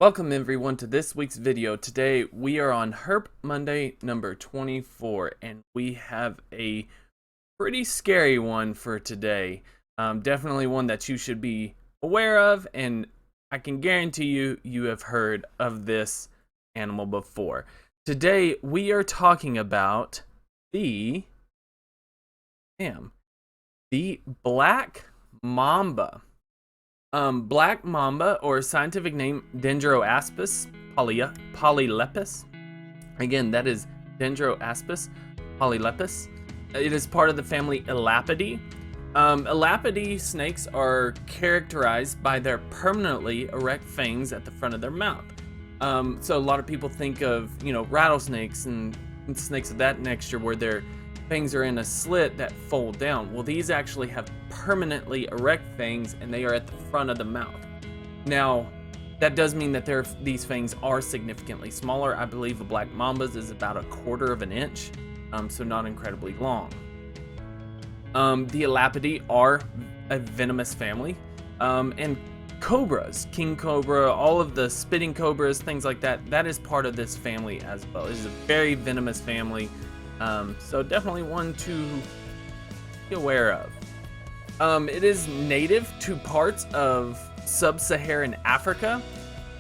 Welcome everyone to this week's video. Today we are on Herp Monday number 24 and we have a pretty scary one for today. Definitely one that you should be aware of, and I can guarantee you have heard of this animal before. Today we are talking about the black mamba. Black mamba, or scientific name Dendroaspis polylepis. Again, that is Dendroaspis polylepis. It is part of the family Elapidae. Elapidae snakes are characterized by their permanently erect fangs at the front of their mouth. So a lot of people think of, rattlesnakes and snakes of that nature where their fangs are in a slit that fold down. Well, these actually have permanently erect fangs, and they are at the front of the mouth. Now, that does mean that these fangs are significantly smaller. I believe the black mamba's is about 1/4 of an inch, so not incredibly long. The Elapidae are a venomous family, and cobras, king cobra, all of the spitting cobras, things like that, that is part of this family as well. It is a very venomous family. So definitely one to be aware of. It is native to parts of sub-Saharan Africa,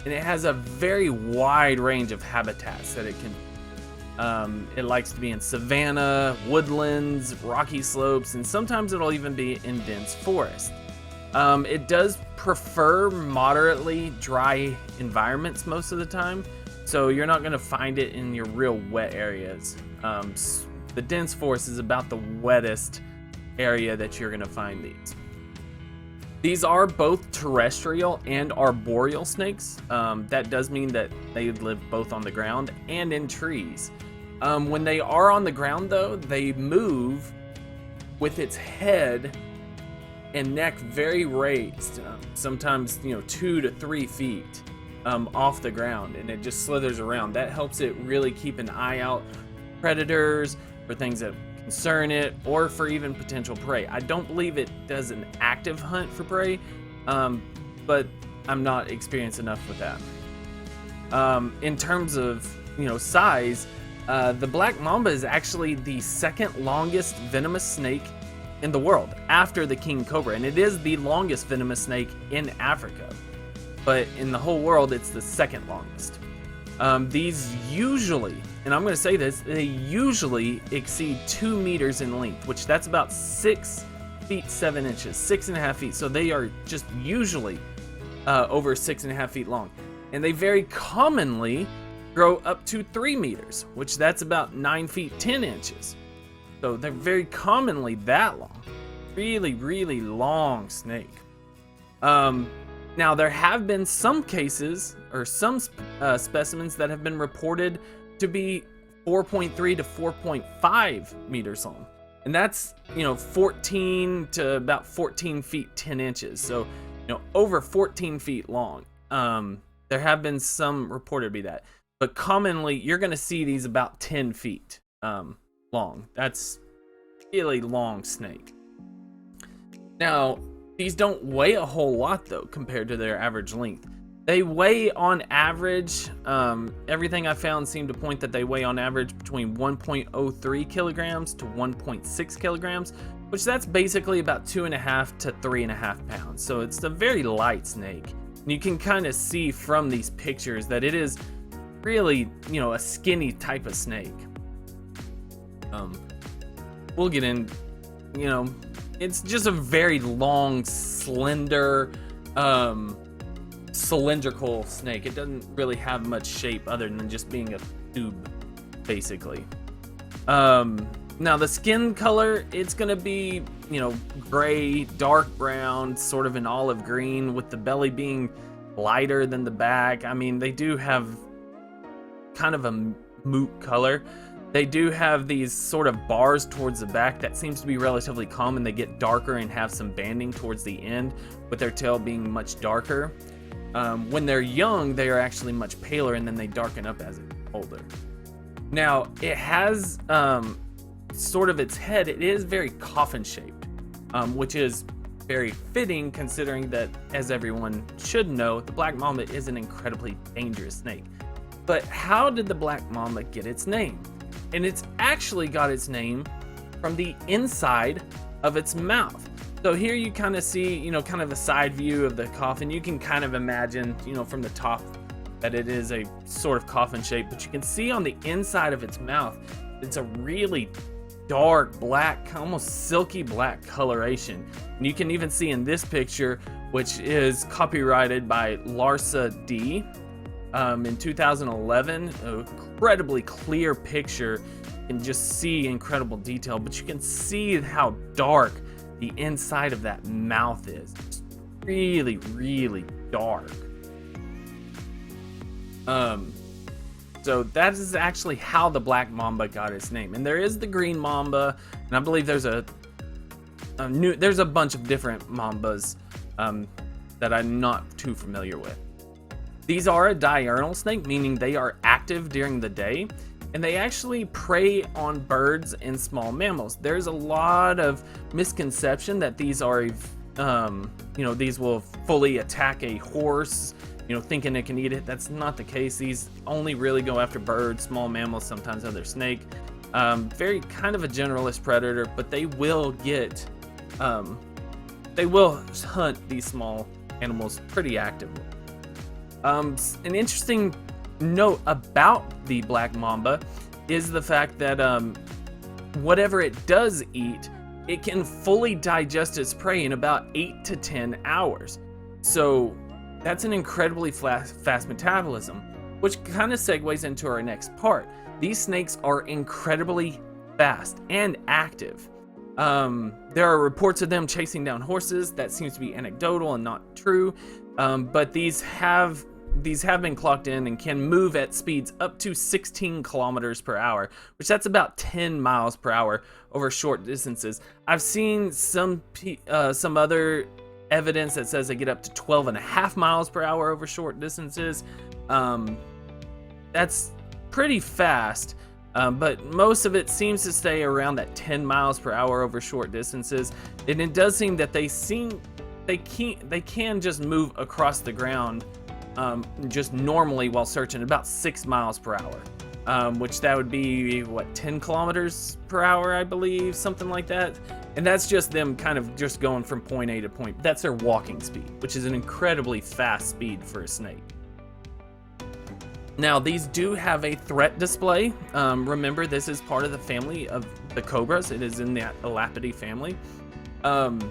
and it has a very wide range of habitats that it can. It likes to be in savanna, woodlands, rocky slopes, and sometimes it'll even be in dense forest. It does prefer moderately dry environments most of the time, so you're not going to find it in your real wet areas. The dense forest is about the wettest area that you're going to find these. These are both terrestrial and arboreal snakes. That does mean that they live both on the ground and in trees. When they are on the ground, though, they move with its head and neck very raised, sometimes 2 to 3 feet off the ground, and it just slithers around. That helps it really keep an eye out predators, for things that concern it, or for even potential prey. I don't believe it does an active hunt for prey, but I'm not experienced enough with that. In terms of size, the black mamba is actually the second longest venomous snake in the world after the king cobra, and it is the longest venomous snake in Africa, but in the whole world it's the second longest. These usually, and I'm going to say this, they usually exceed 2 meters in length, which that's about 6 feet 7 inches, 6.5 feet. So they are just usually over 6.5 feet long, and they very commonly grow up to 3 meters, which that's about 9 feet 10 inches. So they're very commonly that long. Really, really long snake. Now, there have been some cases, or some specimens that have been reported to be 4.3 to 4.5 meters long. And that's, 14 to about 14 feet 10 inches. So, over 14 feet long. There have been some reported to be that. But commonly, you're going to see these about 10 feet long. That's really long snake. Now, these don't weigh a whole lot, though, compared to their average length. They weigh on average, everything I found seemed to point that they weigh on average between 1.03 kilograms to 1.6 kilograms, which that's basically about 2.5 to 3.5 pounds. So it's a very light snake. And you can kind of see from these pictures that it is really, a skinny type of snake. We'll get in, it's just a very long, slender, cylindrical snake. It doesn't really have much shape other than just being a tube, basically. Now the skin color, it's gonna be, gray, dark brown, sort of an olive green, with the belly being lighter than the back. I mean, they do have kind of a moot color. They do have these sort of bars towards the back that seems to be relatively common. They get darker and have some banding towards the end, with their tail being much darker. When they're young, they are actually much paler, and then they darken up as it gets older. Now, it has sort of its head, it is very coffin shaped, which is very fitting considering that, as everyone should know, the black mamba is an incredibly dangerous snake. But how did the black mamba get its name? And it's actually got its name from the inside of its mouth. So here you kind of see, kind of a side view of the coffin. You can kind of imagine, from the top that it is a sort of coffin shape, but you can see on the inside of its mouth, it's a really dark black, almost silky black coloration. And you can even see in this picture, which is copyrighted by Larsa D in 2011, an incredibly clear picture. You can just see incredible detail, but you can see how dark the inside of that mouth is. It's really, really dark. So that is actually how the black mamba got its name. And there is the green mamba, and I believe there's a bunch of different mambas that I'm not too familiar with. These are a diurnal snake, meaning they are active during the day, and they actually prey on birds and small mammals. There's a lot of misconception that these are, these will fully attack a horse, thinking it can eat it. That's not the case. These only really go after birds, small mammals, sometimes other snake. Very kind of a generalist predator, but they will hunt these small animals pretty actively. An interesting note about the black mamba is the fact that whatever it does eat, it can fully digest its prey in about 8 to 10 hours. So that's an incredibly fast metabolism, which kind of segues into our next part. These snakes are incredibly fast and active. There are reports of them chasing down horses. That seems to be anecdotal and not true, but these have been clocked in and can move at speeds up to 16 kilometers per hour, which that's about 10 miles per hour over short distances. I've seen some other evidence that says they get up to 12.5 miles per hour over short distances. That's pretty fast, but most of it seems to stay around that 10 miles per hour over short distances. And it does seem that they can just move across the ground just normally while searching about 6 miles per hour, which that would be 10 kilometers per hour, I believe, something like that. And that's just them kind of just going from point A to point. That's their walking speed, which is an incredibly fast speed for a snake. Now, these do have a threat display. Remember, this is part of the family of the cobras. It is in the Elapidae family. And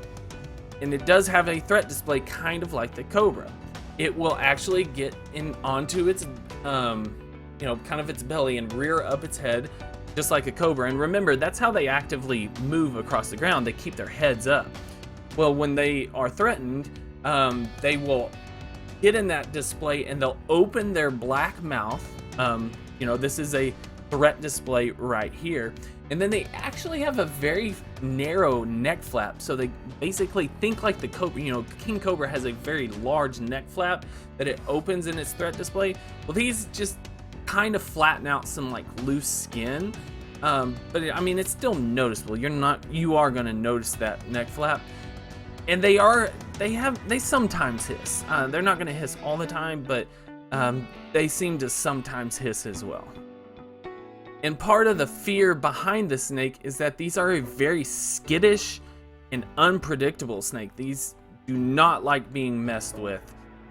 it does have a threat display kind of like the cobra. It will actually get onto its, kind of its belly and rear up its head, just like a cobra. And remember, that's how they actively move across the ground. They keep their heads up. Well, when they are threatened, they will get in that display and they'll open their black mouth. This is a threat display right here. And then they actually have a very narrow neck flap. So they basically think like the cobra, king cobra has a very large neck flap that it opens in its threat display. Well, these just kind of flatten out some like loose skin. But it's still noticeable. You are going to notice that neck flap. And they sometimes hiss. They're not going to hiss all the time, but they seem to sometimes hiss as well. And part of the fear behind the snake is that these are a very skittish and unpredictable snake. These do not like being messed with.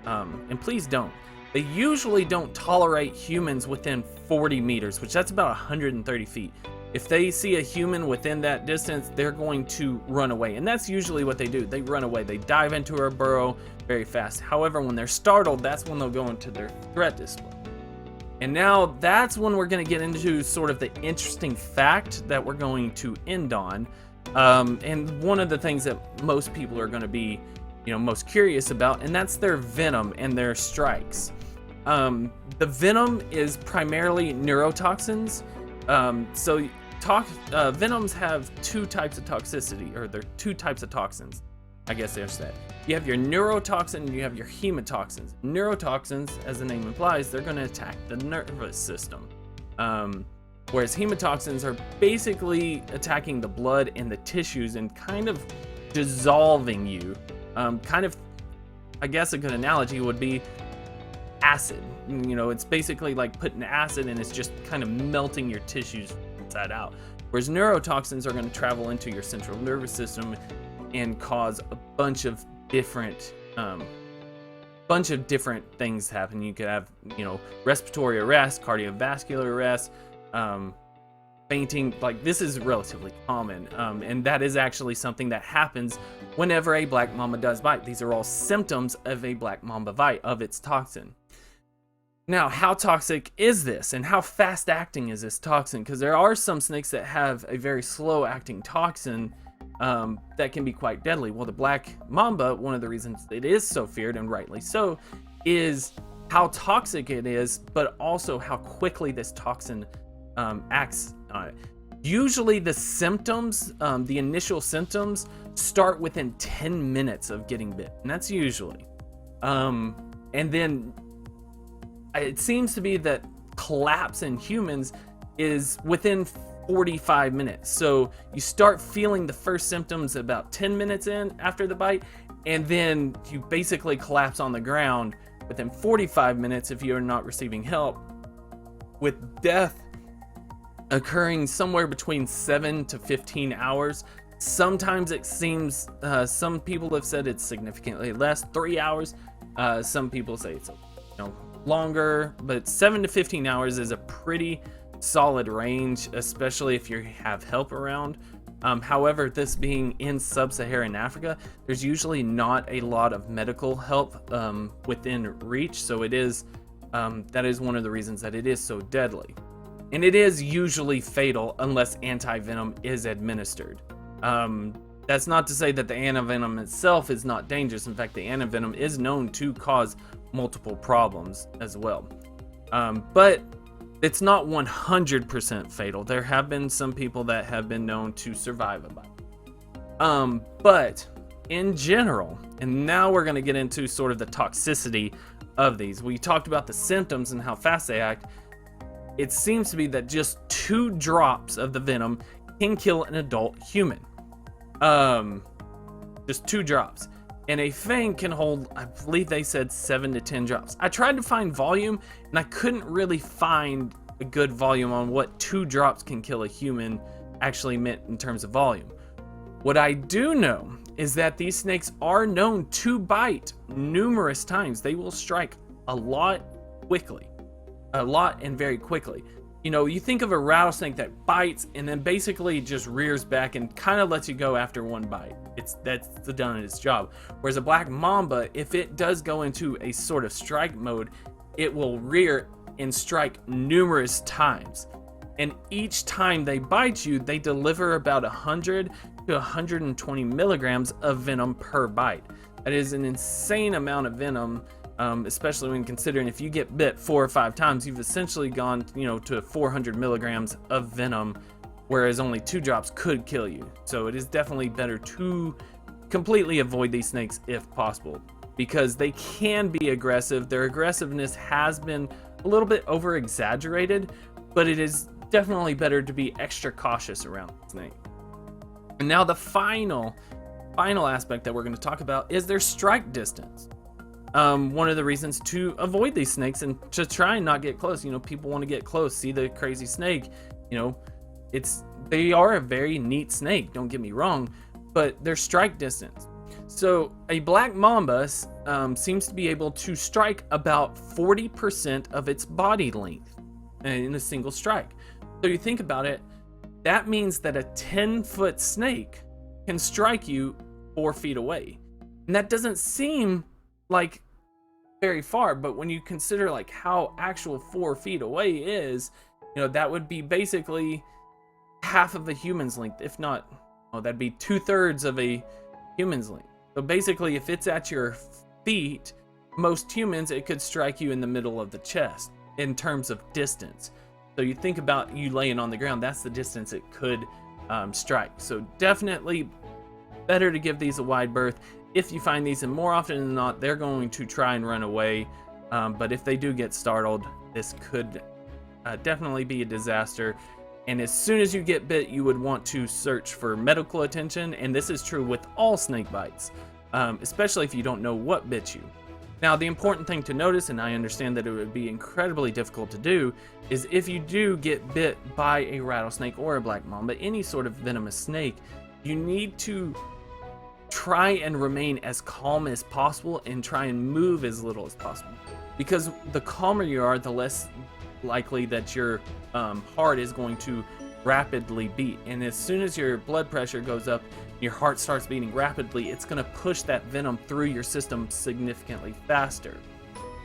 And please don't. They usually don't tolerate humans within 40 meters, which that's about 130 feet. If they see a human within that distance, they're going to run away. And that's usually what they do. They run away. They dive into a burrow very fast. However, when they're startled, that's when they'll go into their threat display. And now that's when we're going to get into sort of the interesting fact that we're going to end on. And one of the things that most people are going to be, most curious about, and that's their venom and their strikes. The venom is primarily neurotoxins. Venoms have two types of toxicity, or they're two types of toxins, I guess they're said. You have your neurotoxin and you have your hemotoxins. Neurotoxins, as the name implies, they're going to attack the nervous system. Whereas hemotoxins are basically attacking the blood and the tissues and kind of dissolving you. Kind of, I guess a good analogy would be acid. You know, it's basically like putting acid and it's just kind of melting your tissues inside out. Whereas neurotoxins are going to travel into your central nervous system and cause a bunch of different things happen. You could have, you know, respiratory arrest, cardiovascular arrest, fainting. Like, this is relatively common, and that is actually something that happens whenever a black mamba does bite. These are all symptoms of a black mamba bite, of its toxin. Now, how toxic is this, and how fast acting is this toxin? Because there are some snakes that have a very slow acting toxin that can be quite deadly. Well, the black mamba, one of the reasons it is so feared, and rightly so, is how toxic it is, but also how quickly this toxin acts on it. Usually the symptoms, the initial symptoms, start within 10 minutes of getting bit, and that's usually. And then it seems to be that collapse in humans is within 45 minutes. So you start feeling the first symptoms about 10 minutes in after the bite, and then you basically collapse on the ground within 45 minutes if you're not receiving help, with death occurring somewhere between 7 to 15 hours. Sometimes it seems, some people have said it's significantly less, 3 hours. Some people say it's, longer, but 7 to 15 hours is a pretty solid range, especially if you have help around. However, this being in sub-Saharan Africa, there's usually not a lot of medical help within reach, so it is that is one of the reasons that it is so deadly. And it is usually fatal unless anti-venom is administered. That's not to say that the antivenom itself is not dangerous. In fact, the antivenom is known to cause multiple problems as well. But it's not 100% fatal. There have been some people that have been known to survive a bite. But in general, and now we're going to get into sort of the toxicity of these. We talked about the symptoms and how fast they act. It seems to be that just 2 drops of the venom can kill an adult human. Just 2 drops. And a fang can hold, I believe they said 7 to 10 drops. I tried to find volume, and I couldn't really find a good volume on what 2 drops can kill a human actually meant in terms of volume. What I do know is that these snakes are known to bite numerous times. They will strike a lot quickly. A lot and very quickly. You know, you think of a rattlesnake that bites and then basically just rears back and kind of lets you go after one bite. That's done its job. Whereas a black mamba, if it does go into a sort of strike mode, it will rear and strike numerous times. And each time they bite you, they deliver about 100 to 120 milligrams of venom per bite. That is an insane amount of venom. Especially when considering if you get bit 4 or 5 times, you've essentially gone, to 400 milligrams of venom, whereas only 2 drops could kill you. So it is definitely better to completely avoid these snakes if possible, because they can be aggressive. Their aggressiveness has been a little bit over exaggerated, but it is definitely better to be extra cautious around the snake. And now the final aspect that we're going to talk about is their strike distance. One of the reasons to avoid these snakes and to try and not get close. People want to get close, see the crazy snake. They are a very neat snake, don't get me wrong, but their strike distance. So a black mamba seems to be able to strike about 40% of its body length in a single strike. So you think about it, that means that a 10-foot snake can strike you 4 feet away. And that doesn't seem like very far, but when you consider like how actual 4 feet away is, that would be basically half of a human's length, if not, that'd be 2/3 of a human's length. So basically, if it's at your feet, most humans, it could strike you in the middle of the chest in terms of distance. So you think about you laying on the ground, that's the distance it could strike. So definitely better to give these a wide berth. If you find these, and more often than not, they're going to try and run away. But if they do get startled, this could definitely be a disaster. And as soon as you get bit, you would want to search for medical attention, and this is true with all snake bites, especially if you don't know what bit you. Now, the important thing to notice, and I understand that it would be incredibly difficult to do, is if you do get bit by a rattlesnake or a black mamba, any sort of venomous snake, you need to try and remain as calm as possible and try and move as little as possible. Because the calmer you are, the less likely that your heart is going to rapidly beat. And as soon as your blood pressure goes up, your heart starts beating rapidly, it's going to push that venom through your system significantly faster.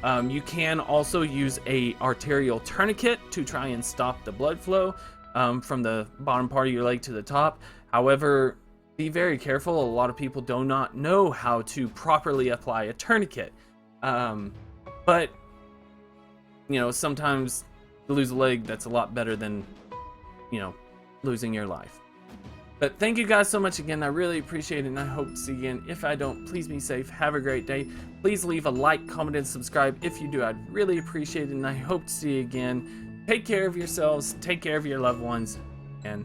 You can also use a arterial tourniquet to try and stop the blood flow from the bottom part of your leg to the top. However, be very careful. A lot of people do not know how to properly apply a tourniquet. But, you know, sometimes to lose a leg, that's a lot better than, you know, losing your life. But thank you guys so much again. I really appreciate it, and I hope to see you again. If I don't, please be safe. Have a great day. Please leave a like, comment, and subscribe. If you do, I'd really appreciate it, and I hope to see you again. Take care of yourselves. Take care of your loved ones, and